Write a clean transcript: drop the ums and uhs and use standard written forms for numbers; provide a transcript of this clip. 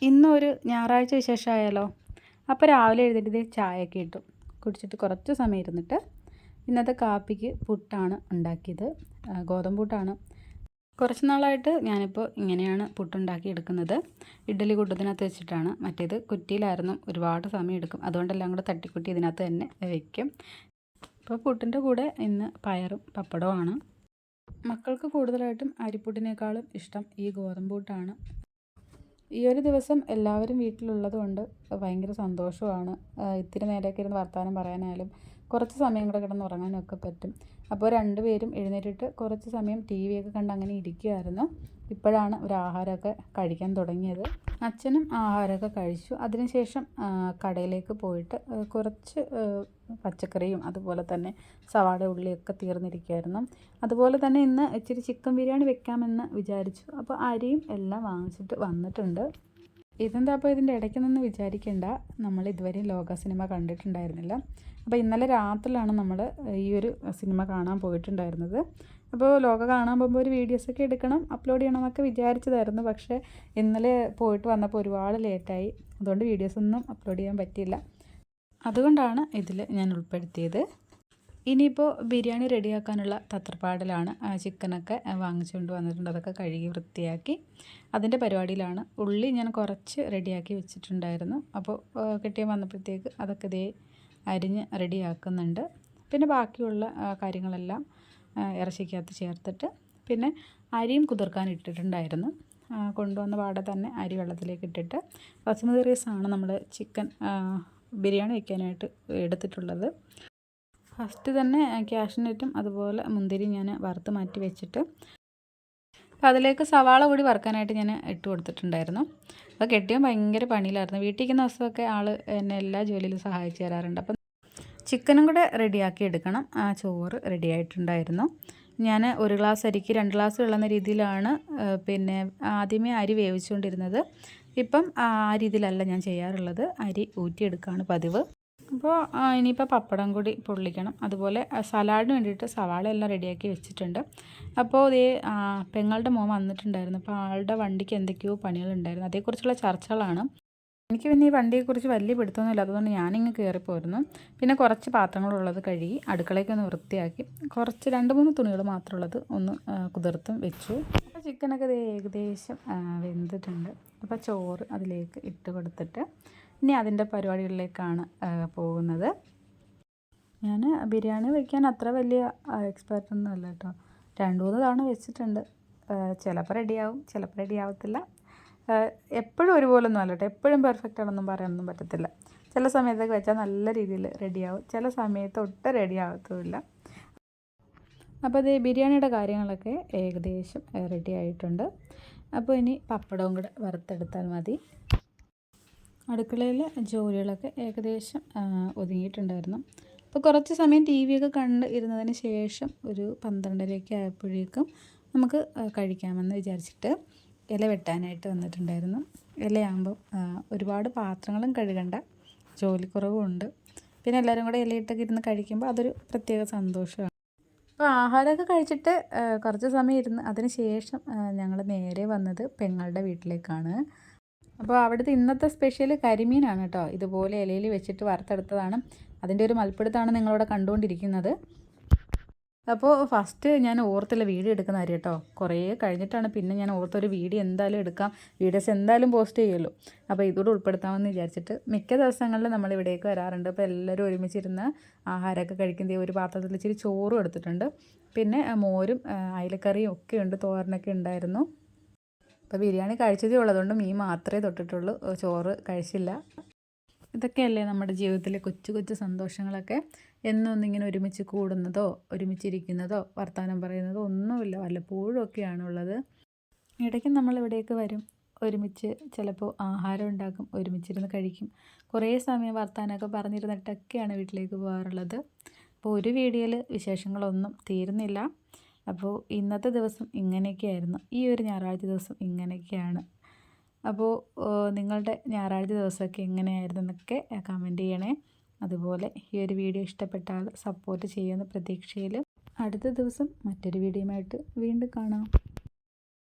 ഇന്നൊരു ഞായറാഴ്ച വിശേഷമായാലോ? അപ്പോൾ രാവിലെ എഴുന്നേറ്റ് ചായയൊക്കെ ഇട്ടു കുടിച്ചിട്ട് കുറച്ച് സമയം ഇരുന്നിട്ട് ഇന്നത്തെ കാപ്പിക്ക് പുട്ടാണ് ഉണ്ടാക്കിയത്. ഗോതമ്പ് പുട്ടാണ്. കുറച്ച് നാളായിട്ട് ഞാനിപ്പോൾ ഇങ്ങനെയാണ് പുട്ടുണ്ടാക്കി എടുക്കുന്നത്. ഇഡ്ഡലി കൂട്ടത്തിനകത്ത് വെച്ചിട്ടാണ്. മറ്റേത് കുറ്റിയിലായിരുന്നു, ഒരുപാട് സമയം എടുക്കും. അതുകൊണ്ടെല്ലാം കൂടെ തട്ടിക്കുട്ടി ഇതിനകത്ത് തന്നെ വയ്ക്കും. ഇപ്പോൾ പുട്ടിൻ്റെ കൂടെ ഇന്ന് പയറും പപ്പടവുമാണ്. മക്കൾക്ക് കൂടുതലായിട്ടും അരിപ്പുട്ടിനേക്കാളും ഇഷ്ടം ഈ ഗോതമ്പ് പുട്ടാണ്. ഈ ഒരു ദിവസം എല്ലാവരും വീട്ടിലുള്ളത് കൊണ്ട് ഭയങ്കര സന്തോഷമാണ്. ഇത്തിരി നേരമൊക്കെ ഇരുന്ന് വർത്തമാനം പറയാനായാലും കുറച്ച് സമയം കൂടെ കിടന്ന് ഉറങ്ങാനൊക്കെ പറ്റും. അപ്പോൾ രണ്ടുപേരും എഴുന്നേറ്റിട്ട് കുറച്ച് സമയം ടി വിയൊക്കെ കണ്ട് അങ്ങനെ ഇരിക്കുകയായിരുന്നു. ഇപ്പോഴാണ് ഒരു ആഹാരമൊക്കെ കഴിക്കാൻ തുടങ്ങിയത്. അച്ഛനും ആഹാരമൊക്കെ കഴിച്ചു. അതിനുശേഷം കടയിലേക്ക് പോയിട്ട് കുറച്ച് പച്ചക്കറിയും അതുപോലെ തന്നെ സവാള ഉള്ളിയൊക്കെ തീർന്നിരിക്കുമായിരുന്നു. അതുപോലെ തന്നെ ഇന്ന് ഇച്ചിരി ചിക്കൻ ബിരിയാണി വെക്കാമെന്ന് വിചാരിച്ചു. അപ്പോൾ അരിയും എല്ലാം വാങ്ങിച്ചിട്ട് വന്നിട്ടുണ്ട്. ഇതെന്താ അപ്പോൾ ഇതിൻ്റെ ഇടയ്ക്ക് നിന്ന് വിചാരിക്കേണ്ട, നമ്മൾ ഇതുവരെയും ലോക സിനിമ കണ്ടിട്ടുണ്ടായിരുന്നില്ല. അപ്പോൾ ഇന്നലെ രാത്രിയിലാണ് നമ്മൾ ഈ ഒരു സിനിമ കാണാൻ പോയിട്ടുണ്ടായിരുന്നത്. അപ്പോൾ ലോക കാണാൻ പോകുമ്പോൾ ഒരു വീഡിയോസൊക്കെ എടുക്കണം, അപ്ലോഡ് ചെയ്യണമെന്നൊക്കെ വിചാരിച്ചതായിരുന്നു. പക്ഷേ ഇന്നലെ പോയിട്ട് വന്നപ്പോൾ ഒരുപാട് ലേറ്റായി. അതുകൊണ്ട് വീഡിയോസൊന്നും അപ്ലോഡ് ചെയ്യാൻ പറ്റിയില്ല. അതുകൊണ്ടാണ് ഇതിൽ ഞാൻ ഉൾപ്പെടുത്തിയത്. ഇനിയിപ്പോൾ ബിരിയാണി റെഡിയാക്കാനുള്ള തത്രപ്പാടിലാണ്. ചിക്കനൊക്കെ വാങ്ങിച്ചുകൊണ്ട് വന്നിട്ടുണ്ട്. അതൊക്കെ കഴുകി വൃത്തിയാക്കി അതിൻ്റെ പരിപാടിയിലാണ്. ഉള്ളി ഞാൻ കുറച്ച് റെഡിയാക്കി വെച്ചിട്ടുണ്ടായിരുന്നു. അപ്പോൾ കെട്ടിയാൻ വന്നപ്പോഴത്തേക്ക് അതൊക്കെ ദേ അരിഞ്ഞ് റെഡിയാക്കുന്നുണ്ട്. പിന്നെ ബാക്കിയുള്ള കാര്യങ്ങളെല്ലാം ഇറച്ചിക്കകത്ത് ചേർത്തിട്ട് പിന്നെ അരിയും കുതിർക്കാൻ ഇട്ടിട്ടുണ്ടായിരുന്നു. കൊണ്ടുവന്ന പാടെ തന്നെ അരി വെള്ളത്തിലേക്ക് ഇട്ടിട്ട് ബസുമതി റൈസാണ് നമ്മൾ ചിക്കൻ ബിരിയാണി വയ്ക്കാനായിട്ട് എടുത്തിട്ടുള്ളത്. ഫസ്റ്റ് തന്നെ കാഷ്നട്ടും അതുപോലെ മുന്തിരി ഞാൻ വറുത്ത് മാറ്റി വെച്ചിട്ട് അതിലേക്ക് സവാള കൂടി വറുക്കാനായിട്ട് ഞാൻ ഇട്ട് കൊടുത്തിട്ടുണ്ടായിരുന്നു. അപ്പോൾ കെട്ടിയാൻ ഭയങ്കര പണിയിലായിരുന്നു. വീട്ടിൽ ഇരിക്കുന്ന ദിവസമൊക്കെ ആൾ എന്നെ എല്ലാ ജോലിയിലും സഹായിച്ച് തരാറുണ്ട്. അപ്പം ചിക്കനും കൂടെ റെഡിയാക്കി എടുക്കണം. ചോറ് റെഡി ആയിട്ടുണ്ടായിരുന്നു. ഞാൻ 1 ഗ്ലാസ് അരിക്ക് 2 ഗ്ലാസ് വെള്ളം എന്ന രീതിയിലാണ് പിന്നെ ആദ്യമേ അരി വേവിച്ചുകൊണ്ടിരുന്നത്. ഇപ്പം ആ രീതിയിലല്ല ഞാൻ ചെയ്യാറുള്ളത്. അരി ഊറ്റിയെടുക്കുകയാണ് പതിവ്. അപ്പോൾ ഇനിയിപ്പോൾ പപ്പടം കൂടി പൊള്ളിക്കണം. അതുപോലെ സലാഡിന് വേണ്ടിയിട്ട് സവാള എല്ലാം റെഡിയാക്കി വെച്ചിട്ടുണ്ട്. അപ്പോൾ ഇതേ പെങ്ങളുടെ മോൻ വന്നിട്ടുണ്ടായിരുന്നു. അപ്പോൾ ആളുടെ വണ്ടിക്ക് എന്തൊക്കെയോ പണികളുണ്ടായിരുന്നു. അതേക്കുറിച്ചുള്ള ചർച്ചകളാണ്. എനിക്ക് പിന്നെ ഈ വണ്ടിയെക്കുറിച്ച് വലിയ പിടുത്തമൊന്നുമില്ല. അതുകൊണ്ട് ഞാനിങ്ങ് കയറിപ്പോയിരുന്നു. പിന്നെ കുറച്ച് പാത്രങ്ങളുള്ളത് കഴുകി അടുക്കളയ്ക്കൊന്ന് വൃത്തിയാക്കി കുറച്ച് 2-3 തുണികൾ മാത്രമുള്ളത് ഒന്ന് കുതിർത്തും വെച്ചു. അപ്പോൾ ചിക്കനൊക്കെ ഏകദേശം വെന്തിട്ടുണ്ട്. അപ്പോൾ ചോറ് അതിലേക്ക് ഇട്ട് കൊടുത്തിട്ട് ഇനി അതിൻ്റെ പരിപാടികളിലേക്കാണ് പോകുന്നത്. ഞാൻ ബിരിയാണി വയ്ക്കാൻ അത്ര വലിയ എക്സ്പെർട്ടൊന്നും അല്ല കേട്ടോ. 2-3 തവണ വെച്ചിട്ടുണ്ട്. ചിലപ്പോൾ റെഡിയാവും, ചിലപ്പോൾ റെഡിയാവത്തില്ല. എപ്പോഴും ഒരുപോലൊന്നും അല്ല കേട്ടോ. എപ്പോഴും പെർഫെക്റ്റ് ആണെന്നും പറയാനൊന്നും പറ്റത്തില്ല. ചില സമയത്തൊക്കെ വെച്ചാൽ നല്ല രീതിയിൽ റെഡിയാവും, ചില സമയത്ത് ഒട്ടും റെഡിയാവത്തുമില്ല. അപ്പോൾ ഇത് ബിരിയാണിയുടെ കാര്യങ്ങളൊക്കെ ഏകദേശം റെഡി ആയിട്ടുണ്ട്. അപ്പോൾ ഇനി പപ്പടവും കൂടെ വറുത്തെടുത്താൽ മതി. അടുക്കളയിലെ ജോലികളൊക്കെ ഏകദേശം ഒതുങ്ങിയിട്ടുണ്ടായിരുന്നു. അപ്പോൾ കുറച്ച് സമയം ടി വിയൊക്കെ കണ്ട് ഇരുന്നതിന് ശേഷം ഒരു 12:30 ആയപ്പോഴേക്കും നമുക്ക് കഴിക്കാമെന്ന് വിചാരിച്ചിട്ട് ഇല വെട്ടാനായിട്ട് വന്നിട്ടുണ്ടായിരുന്നു. ഇലയാകുമ്പോൾ ഒരുപാട് പാത്രങ്ങളും കഴുകണ്ട, ജോലിക്കുറവും ഉണ്ട്. പിന്നെ എല്ലാവരും കൂടെ ഇലയിട്ടൊക്കെ ഇരുന്ന് കഴിക്കുമ്പോൾ അതൊരു പ്രത്യേക സന്തോഷമാണ്. അപ്പോൾ ആഹാരമൊക്കെ കഴിച്ചിട്ട് കുറച്ച് സമയം ഇരുന്ന് അതിന് ശേഷം ഞങ്ങൾ നേരെ വന്നത് പെങ്ങളുടെ വീട്ടിലേക്കാണ്. അപ്പോൾ അവിടുത്തെ ഇന്നത്തെ സ്പെഷ്യൽ കരിമീനാണ് കേട്ടോ. ഇതുപോലെ ഇലയിൽ വെച്ചിട്ട് വറുത്തെടുത്തതാണ്. അതിൻ്റെ ഒരു മൽപ്പിടുത്തമാണ് നിങ്ങളിവിടെ കണ്ടുകൊണ്ടിരിക്കുന്നത്. അപ്പോൾ ഫസ്റ്റ് ഞാൻ ഓർത്തില്ല വീഡിയോ എടുക്കുന്ന കാര്യം കേട്ടോ. കുറേ കഴിഞ്ഞിട്ടാണ് പിന്നെ ഞാൻ ഓർത്തൊരു വീഡിയോ എന്തായാലും എടുക്കാം, വീഡിയോസ് എന്തായാലും പോസ്റ്റ് ചെയ്യുമല്ലോ, അപ്പോൾ ഇതുകൂടെ ഉൾപ്പെടുത്താമെന്ന് വിചാരിച്ചിട്ട്. മിക്ക ദിവസങ്ങളിൽ നമ്മൾ ഇവിടേക്ക് വരാറുണ്ട്. അപ്പോൾ എല്ലാവരും ഒരുമിച്ചിരുന്ന് ആഹാരമൊക്കെ കഴിക്കുന്നത് ഒരു പാത്രത്തിൽ ഇച്ചിരി ചോറും എടുത്തിട്ടുണ്ട്. പിന്നെ മോരും അയലക്കറിയും ഒക്കെ ഉണ്ട്, തോരനൊക്കെ ഉണ്ടായിരുന്നു. അപ്പോൾ ബിരിയാണി കഴിച്ചതേ ഉള്ളൂ, അതുകൊണ്ട് മീൻ മാത്രമേ തൊട്ടിട്ടുള്ളൂ, ചോറ് കഴിച്ചില്ല. ഇതൊക്കെയല്ലേ നമ്മുടെ ജീവിതത്തിലെ കൊച്ചു കൊച്ചു സന്തോഷങ്ങളൊക്കെ. എന്നൊന്നിങ്ങനെ ഒരുമിച്ച് കൂടുന്നതോ ഒരുമിച്ചിരിക്കുന്നതോ വർത്തമാനം പറയുന്നതോ ഒന്നുമില്ല, വല്ലപ്പോഴും ഒക്കെയാണുള്ളത്. ഇടയ്ക്ക് നമ്മൾ ഇവിടേക്ക് വരും, ഒരുമിച്ച് ചിലപ്പോൾ ആഹാരം ഉണ്ടാക്കും, ഒരുമിച്ചിരുന്ന് കഴിക്കും. കുറേ സമയം വർത്തമാനമൊക്കെ പറഞ്ഞിരുന്നിട്ടൊക്കെയാണ് വീട്ടിലേക്ക് പോകാറുള്ളത്. അപ്പോൾ ഒരു വീഡിയോയിൽ വിശേഷങ്ങളൊന്നും തീരുന്നില്ല. അപ്പോൾ ഇന്നത്തെ ദിവസം ഇങ്ങനെയൊക്കെയായിരുന്നു. ഈ ഒരു ഞായറാഴ്ച ദിവസം ഇങ്ങനെയൊക്കെയാണ്. അപ്പോൾ നിങ്ങളുടെ ഞായറാഴ്ച ദിവസമൊക്കെ എങ്ങനെയായിരുന്നു എന്നൊക്കെ കമൻറ്റ് ചെയ്യണേ. അതുപോലെ ഈ ഒരു വീഡിയോ ഇഷ്ടപ്പെട്ടാൽ സപ്പോർട്ട് ചെയ്യുന്ന പ്രതീക്ഷയിൽ അടുത്ത ദിവസം മറ്റൊരു വീഡിയോയുമായിട്ട് വീണ്ടും കാണാം.